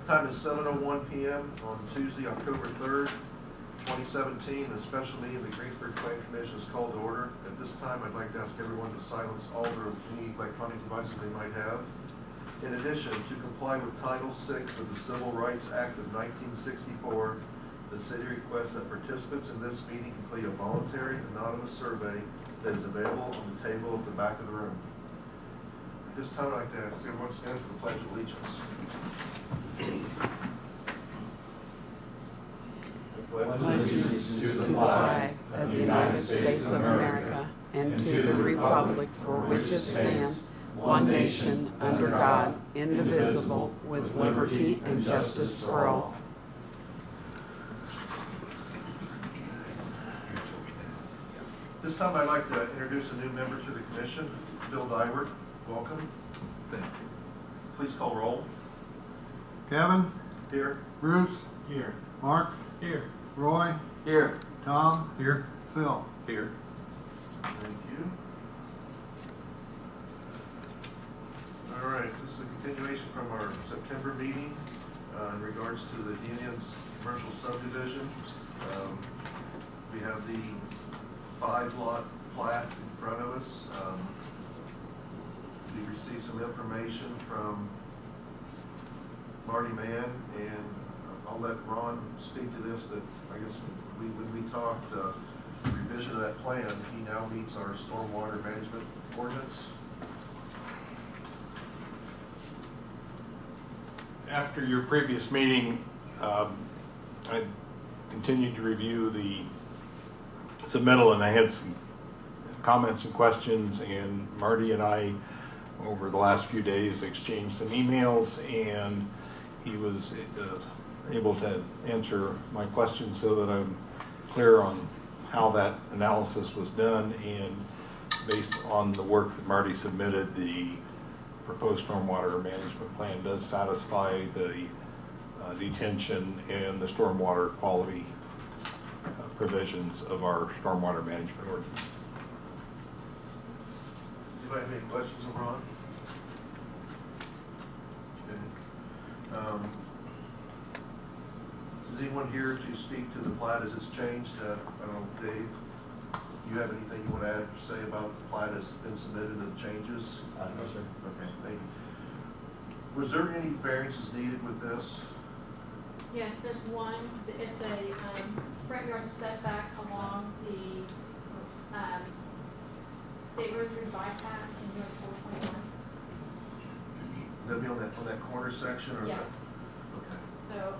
time is 7:01 p.m. on Tuesday, October 3rd, 2017. A special meeting of the Greensburg Plan Commission is called to order. At this time, I'd like to ask everyone to silence all their any electronic devices they might have. In addition, to comply with Title VI of the Civil Rights Act of 1964, the city requests that participants in this meeting complete a voluntary anonymous survey that is available on the table at the back of the room. At this time, I'd like to ask everyone to stand for the Pledge of Allegiance. Allegiance to the flag of the United States of America and to the republic for which it stands, one nation, under God, indivisible, with liberty and justice for all. This time, I'd like to introduce a new member to the commission, Phil Dywert. Welcome. Thank you. Please call roll. Kevin, Here. Bruce, Here. Mark, Here. Roy, Here. Tom, Here. Phil. Here. Thank you. All right, this is a continuation from our September meeting in regards to the Union's commercial subdivision. We have the 5-lot plat in front of us. We received some information from Marty, Mann, and I'll let Ron speak to this, but I guess when we talked revision of that plan, he now meets our stormwater management ordinance. After your previous meeting, I continued to review the submittal, and I had some comments and questions, and Marty and I over the last few days exchanged some emails, and he was able to answer my questions so that I'm clear on how that analysis was done, and based on the work that Marty submitted, the proposed stormwater management plan does satisfy the detention and the stormwater quality provisions of our stormwater management ordinance. Anybody have any questions of Ron? Okay. Is anyone here to speak to the plat as it's changed? I don't know, Dave, do you have anything you want to add, say about the plat as been submitted and the changes? No, sir. Okay, thank you. Was there any variances needed with this? Yes, there's one. It's a front yard setback along the State Road 3 bypass in US 421. That'd be on that corner section or? Yes. Okay. So,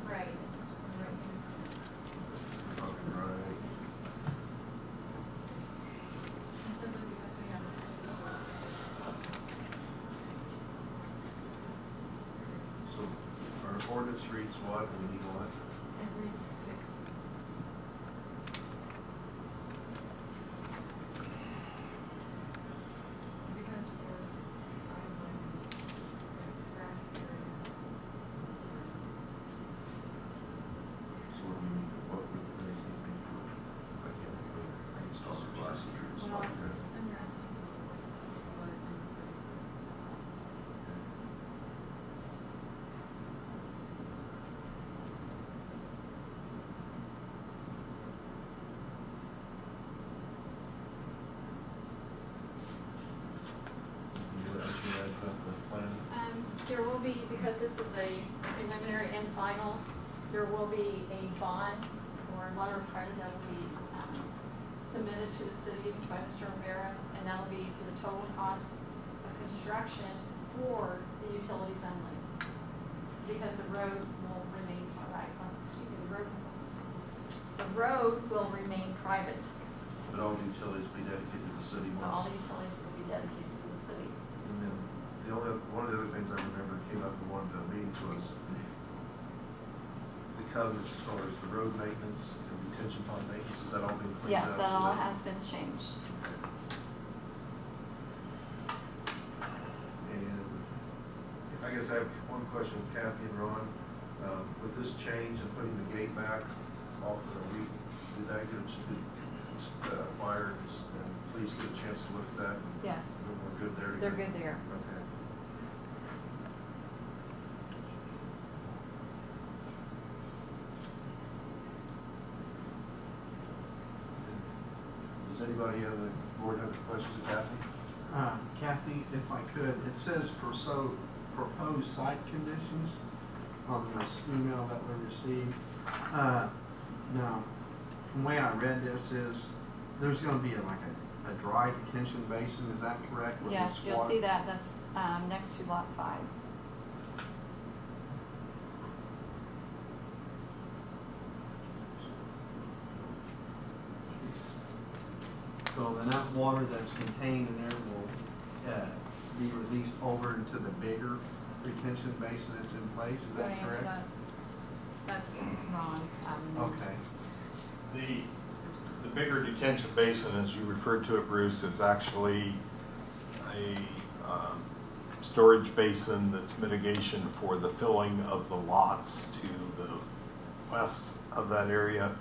right, this is right here. Okay, right. And simply because we have a 60. So our ordinance reads what, and we need what? It reads 60. Because we're grassy area. So what do we need, what would anything be for, I can't think of it, I can start with glasses or Well, something like that. it's interesting. You would actually add that to the plan? There will be, because this is a preliminary and final, there will be a bond or a letter of credit that will be submitted to the city by Mr. Rivera, and that will be for the total cost of construction for the utilities only. Because the road will remain, the road will remain private. But all the utilities be dedicated to the city All once? the utilities will be dedicated to the city. And then one of the other things I remember that came up in one of the meetings was the covenants as far as the road maintenance and retention pond maintenance. Has that all been cleaned up? Yes, that all has been changed. And I guess I have one question with Kathy and Ron. With this change and putting the gate back off of the week, did that get fire and police get a chance to look at that? Yes, We're good there? they're good there. Okay. Does anybody on the board have any questions of Kathy? Kathy, if I could, it says proposed site conditions on this email that we received. Now, from the way I read this is, there's gonna be like a dry detention basin, is that correct? with Yes, this you'll water? see that, that's next to lot 5. So then that water that's contained in there will be released over into the bigger retention basin that's in place, is You wanna that answer correct? that? That's Ron's. Okay. The bigger detention basin, as you referred to it, Bruce, is actually a storage basin that's mitigation for the filling of the lots to the west of that area.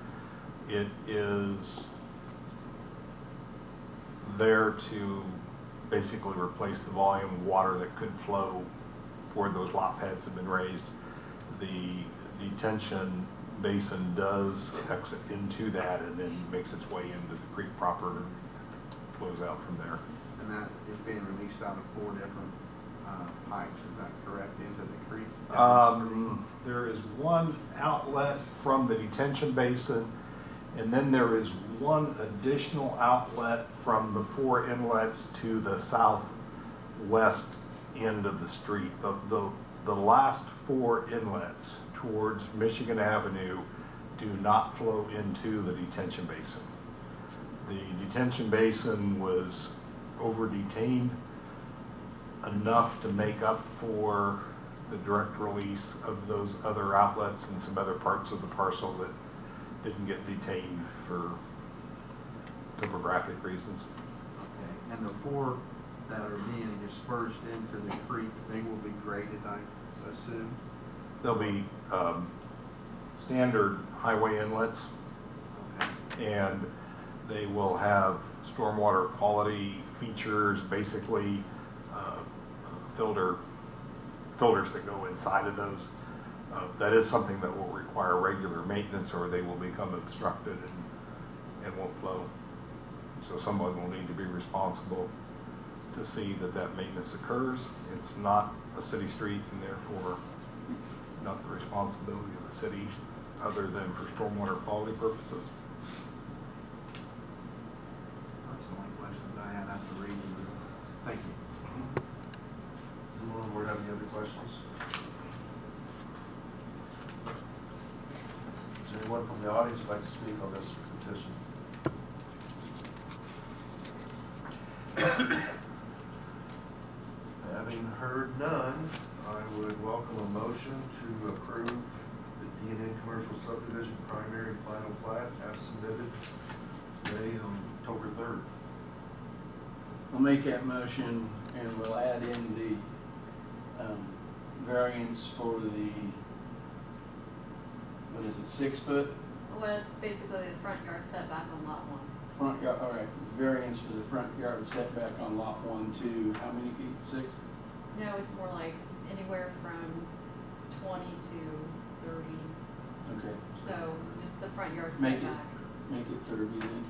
It is there to basically replace the volume of water that could flow where those lot pads have been raised. The detention basin does exit into that and then makes its way into the creek proper and flows out from there. And that is being released out of 4 different pipes, is that correct, into the creek? There is one outlet from the detention basin, and then there is one additional outlet from the 4 inlets to the southwest end of the street. The last 4 inlets towards Michigan Avenue do not flow into the detention basin. The detention basin was over-detained enough to make up for the direct release of those other outlets and some other parts of the parcel that didn't get detained for topographic reasons. Okay, and the 4 that are being dispersed into the creek, they will be graded, I assume? There'll be standard highway inlets, Okay. and they will have stormwater quality features, basically filters that go inside of those. That is something that will require regular maintenance, or they will become obstructed and won't flow. So someone will need to be responsible to see that that maintenance occurs. It's not a city street, and therefore not the responsibility of the city, other than for stormwater quality purposes. That's the only questions I had after reading this. Thank you. Does anyone on the board have any other questions? Is there anyone from the audience who'd like to speak on this petition? Having heard none, I would welcome a motion to approve the D&N Commercial Subdivision Primary and Final Plat as submitted today on October 3rd. We'll make that motion and we'll add in the variance for the, what is it, 6 foot Well, it's basically the front yard setback on lot 1. front yard, all right, variance for the front yard setback on lot 1 to how many feet, 6? No, it's more like anywhere from 20 to 30. Okay, So just the front yard Make it- setback. make it 30 then.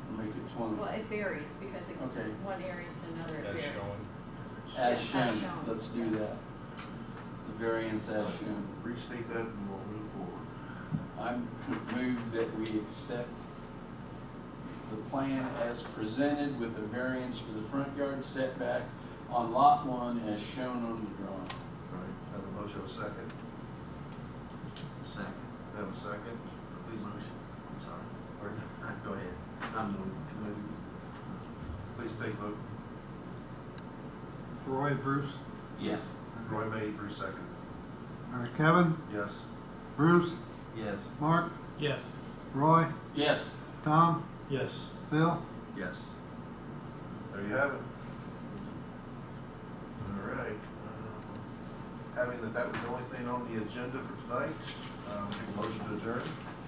Or make it 20. Well, it varies because it, Okay. one area to another it varies. As As shown, shown, let's do yes. that. The variance as shown. Restate that and we'll move forward. I move that we accept the plan as presented with a variance for the front yard setback on lot 1 as shown on the drawing. All right, have a motion, have a second. Second. Have a second, please. Motion, I'm sorry. Pardon? Go ahead. I'm moving. Please take vote. Roy, Bruce? Yes. Roy made, Bruce second. All right, Kevin? Yes. Bruce? Yes. Mark? Yes. Roy? Yes. Tom? Yes. Phil? Yes. There you have it. All right. Having that was the only thing on the agenda for tonight, take a motion to adjourn.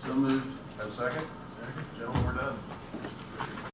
So moved. Have a second? Second. Gentlemen, we're done.